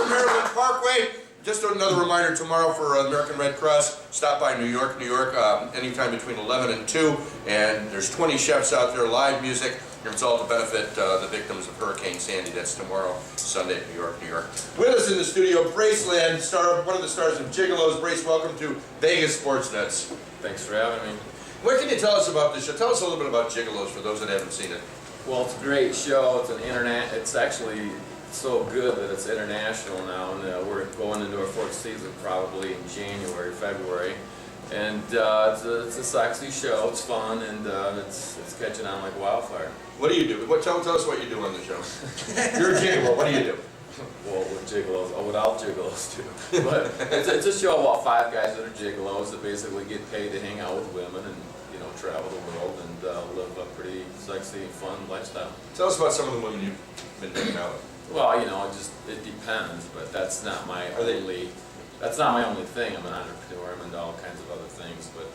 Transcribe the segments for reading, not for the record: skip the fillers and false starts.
from Maryland Parkway. Just another reminder, tomorrow for American Red Cross, stop by New York, anytime between 11 and 2. And there's 20 chefs out there, live music. It's all to benefit the victims of Hurricane Sandy. That's tomorrow, Sunday, New York, New York. With us in the studio, Brace Land, one of the stars of Gigolos. Brace, welcome to Vegas Sports Nets. Thanks for having me. What can you tell us about this show? Tell us a little bit about Gigolos for those that haven't seen it. Well, it's a great show. It's actually so good that it's international now, and we're going into our 4th season probably in January, February. And it's a sexy show. It's fun, and it's catching on like wildfire. What do you do? Tell us what you do on the show. You're a gigolo. What do you do? Well, with gigolos, what all gigolos do. But it's a show about 5 guys that are gigolos that basically get paid to hang out with women and travel the world and live a pretty sexy, fun lifestyle. Tell us about some of the women you've been hanging out with. Well, it depends, but that's not my only thing. I'm an entrepreneur. I'm into all kinds of other things, but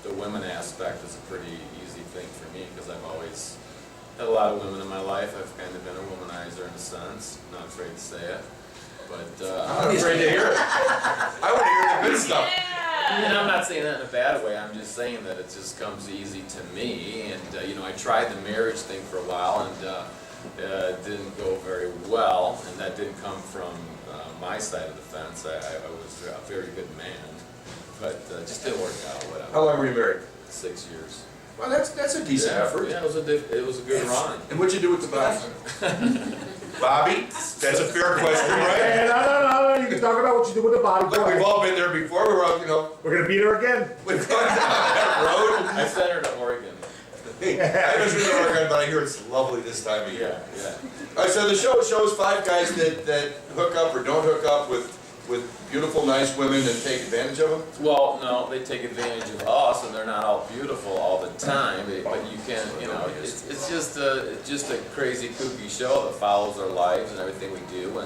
the women aspect is a pretty easy thing for me because I've always had a lot of women in my life. I've kind of been a womanizer in a sense. Not afraid to say it, but I'm not afraid to hear it. I want to hear the good stuff. And I'm not saying that in a bad way. I'm just saying that it just comes easy to me. And I tried the marriage thing for a while, and it didn't go very well. And that didn't come from my side of the fence. I was a very good man, but it just didn't work out. Whatever. How long were you married? 6 years. Well, that's a decent effort. Yeah, it was a good run. And what'd you do with the body? Bobby? That's a fair question, right? Hey, no. You can talk about what you did with the body. Look, we've all been there before. We were all, We're going to beat her again. We've gone down that road. I sent her to Oregon. I haven't been to Oregon, but I hear it's lovely this time of year. Yeah. All right, so the show shows 5 guys that hook up or don't hook up with beautiful, nice women and take advantage of them? Well, no, they take advantage of us, and they're not all beautiful all the time. But you can, it's just a crazy, kooky show that follows our lives and everything we do.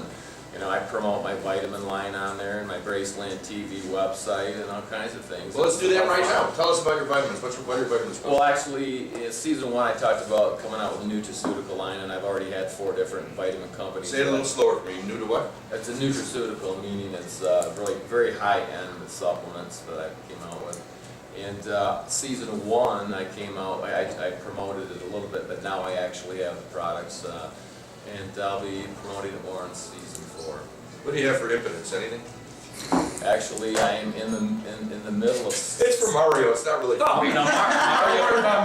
And I promote my vitamin line on there and my Braceland TV website and all kinds of things. Well, let's do that right now. Tell us about your vitamins. What are your vitamins? Well, actually, in season 1, I talked about coming out with a nutraceutical line, and I've already had 4 different vitamin companies. Say it a little slower for me. New to what? It's a nutraceutical, meaning it's really very high-end supplements that I came out with. And season 1, I came out, I promoted it a little bit, but now I actually have the products, and I'll be promoting it more in season 4. What do you have for impotence? Anything? Actually, I am in the middle of. It's for Mario. It's not really. Oh,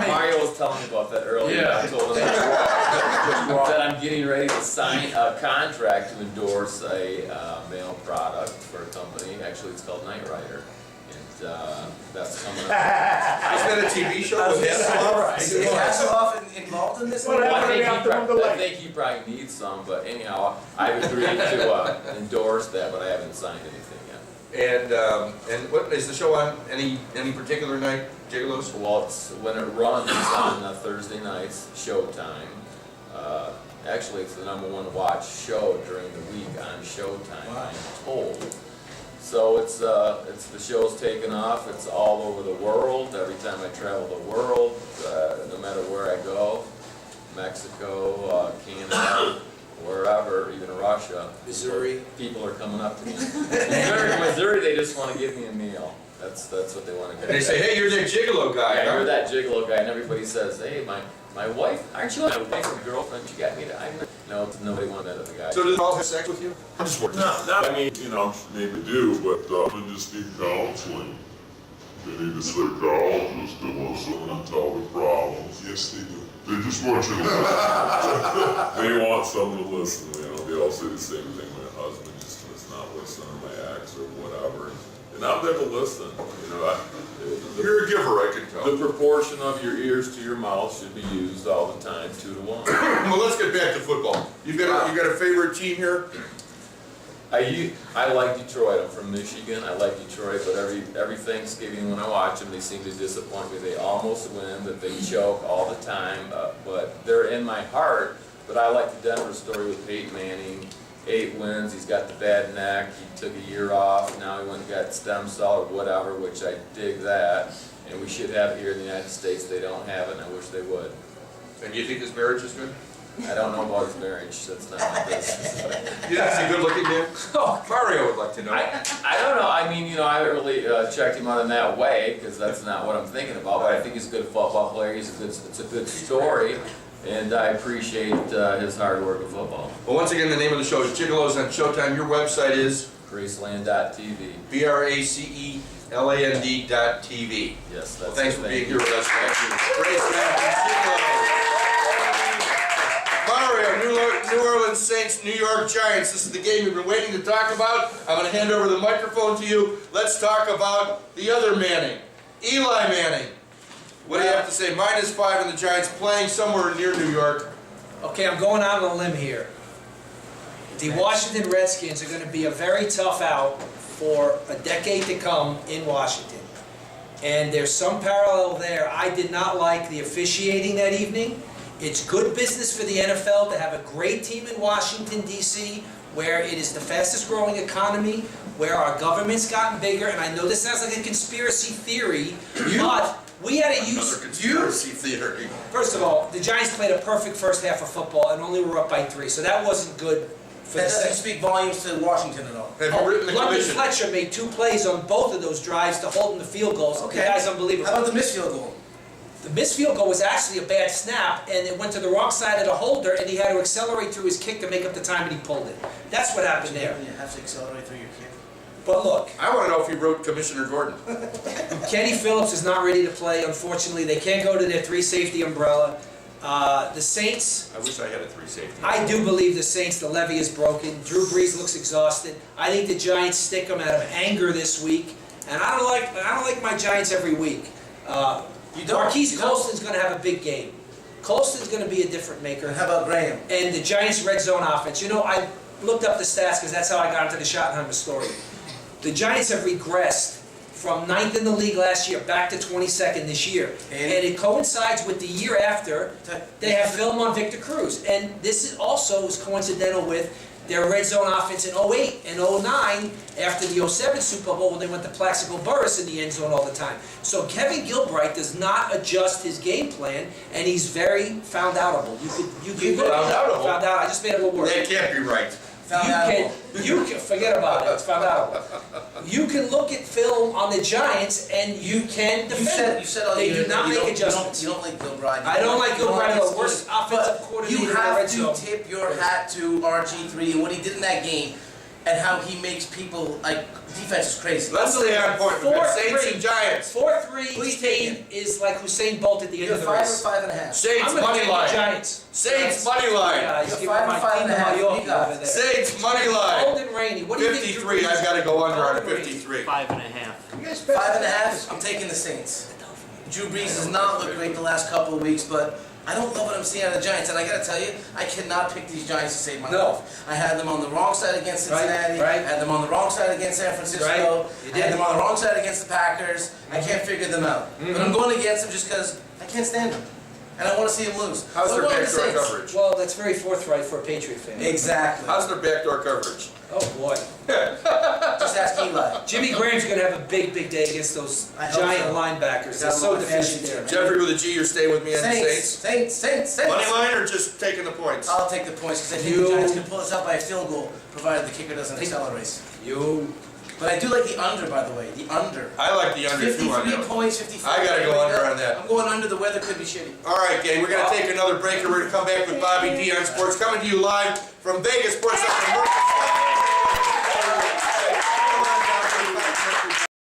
Mario was telling me about that earlier. Yeah. I told him that I'm getting ready to sign a contract to endorse a male product for a company. Actually, it's called Knight Rider. That's coming up. Is that a TV show with him? Is Hasselhoff involved in this? What happened? I think he probably needs some, but anyhow, I've agreed to endorse that, but I haven't signed anything yet. And what is the show on? Any particular night, Gigolos? Well, it's when it runs on Thursday nights, Showtime. Actually, it's the #1 watch show during the week on Showtime. Wow. I'm told. So it's the show's taken off. It's all over the world. Every time I travel the world, no matter where I go, Mexico, Canada, wherever, even Russia, Missouri. people are coming up to me. Missouri, they just want to give me a meal. That's what they want to get. And they say, hey, you're that gigolo guy. Yeah, you're that gigolo guy, and everybody says, hey, my wife, aren't you my wife or girlfriend? You got me to, no, nobody wanted that other guy. So do they all have sex with you? I'm just working. No, I mean, maybe do, but women just need counseling. They need to see a psychologist that wants someone to tell their problems. Yes, they do. They just want you to listen. They want someone to listen, They all say the same thing. My husband just does not listen, or my ex, or whatever. And I'm there to listen, You're a giver, I can tell. The proportion of your ears to your mouth should be used all the time, 2 to 1. Well, let's get back to football. You got a favorite team here? I like Detroit. I'm from Michigan. I like Detroit, but every Thanksgiving when I watch them, they seem to disappoint me. They almost win, but they choke all the time. But they're in my heart. But I like the Denver story with Peyton Manning. 8 wins. He's got the bad neck. He took a year off. Now he went and got stem cell or whatever, which I dig that. And we should have it here in the United States. They don't have it, and I wish they would. And you think this marriage is good? I don't know about his marriage, that's not my business. You think he's a good looking man? Mario would like to know. I don't know, I mean, I haven't really checked him out in that way, because that's not what I'm thinking about, but I think he's a good football player, it's a good story, and I appreciate his hard work in football. Well, once again, the name of the show is Gigolos on Showtime. Your website is Graceland.tv. BRACELAND.TV. Yes, Well, that's thanks it, for thank being you. here with us. Thank you. Graceland and Gigolos. Mario, New Orleans Saints, New York Giants. This is the game you've been waiting to talk about. I'm going to hand over the microphone to you. Let's talk about the other Manning, Eli Manning. What do you have to say? -5 and the Giants playing somewhere near New York. Okay, I'm going out on a limb here. The Washington Redskins are going to be a very tough out for a decade to come in Washington. And there's some parallel there. I did not like the officiating that evening. It's good business for the NFL to have a great team in Washington, D.C., where it is the fastest growing economy, where our government's gotten bigger. And I know this sounds like a conspiracy theory, but we had to use... Another conspiracy theory. First of all, the Giants played a perfect first half of football and only were up by 3, so that wasn't good for That the doesn't second. speak volumes to Washington at all. Have you written the London commission? Fletcher made 2 plays on both of those drives to hold them to field goals. The guy's unbelievable. How about the missed field goal? The missed field goal was actually a bad snap, and it went to the wrong side of the holder, and he had to accelerate through his kick to make up the time, and he pulled it. That's what happened there. You have to accelerate through your kick. But look, I want to know if you wrote Commissioner Gordon. Kenny Phillips is not ready to play, unfortunately. They can't go to their 3-safety umbrella. The Saints... I wish I had a 3 safety. I do believe the Saints, the levee is broken. Drew Brees looks exhausted. I think the Giants stick him out of anger this week. And I don't like my Giants every week. Marquise Colston's going to have a big game. Colston's going to be a different maker. And how about Graham? And the Giants' red zone offense. You know, I looked up the stats because that's how I got into the Schottenheimer story. The Giants have regressed from 9th in the league last year back to 22nd this year. And it coincides with the year after they have film on Victor Cruz. And this is also coincidental with their red zone offense in 08 and 09 after the 07 Super Bowl when they went to Plaxico Burress in the end zone all the time. So Kevin Gilbride does not adjust his game plan, and he's very found-outable. You could Found-outable? Found out. I just made up a word. That can't be right. You can forget about it. It's found out. You can look at film on the Giants and you can defend. You said all they year do not that make adjustments. You don't like Gilbride. I don't like Gilbride, the his worst skills, offensive but coordinator you in the have red to zone. tip your hat to RG3 and what he did in that game, and how he makes people like defense is crazy. Let's stay on point. We've got Saints 4-3. and Giants. 4-3 Please take team is like Hussein Bolt at the end You're of the 5 or race. 5.5. Saints I'm going to money take the line. Giants. Saints money line. Yeah, he's You're giving 5 my or 5.5. team to Mallorca You got over it. there. Saints money line. Cold and rainy. What do you think? 53. I've got to go under on a 53. 5.5. 5.5. I'm taking the Saints. Drew Brees has not looked great the last couple of weeks, but I don't love what I'm seeing out of the Giants. And I gotta tell you, I cannot pick these Giants to save my life. I had them on the wrong side against Cincinnati. Right. I had them on the wrong side against San Francisco. Right. You I did. had them on the wrong side against the Packers. I can't figure them out. But I'm going against them just because I can't stand them. And I want to see them lose. How's So their I'm going with the backdoor Saints. coverage? Well, that's very forthright for a Patriot fan. Exactly. How's their backdoor coverage? Oh boy. Just ask Eli. Jimmy Graham's going to have a big day against those I hope giant so. linebackers. They're Got so my fantasy deficient team. there. Jeffrey with a G, you're staying with me on the Saints. Saints? Saints. Money line or just taking the points? I'll take the points because I think You- the Giants can pull us out by a field goal, provided the kicker doesn't accelerate. But I do like the under, by the way. The under. I like the under too on 53 that. points, 55. I gotta go under on that. I'm going under. The weather could be shitty. All right, gang, we're going to take another break and we're going to come back with Bobby D on Sports, coming to you live from Vegas Sports Center.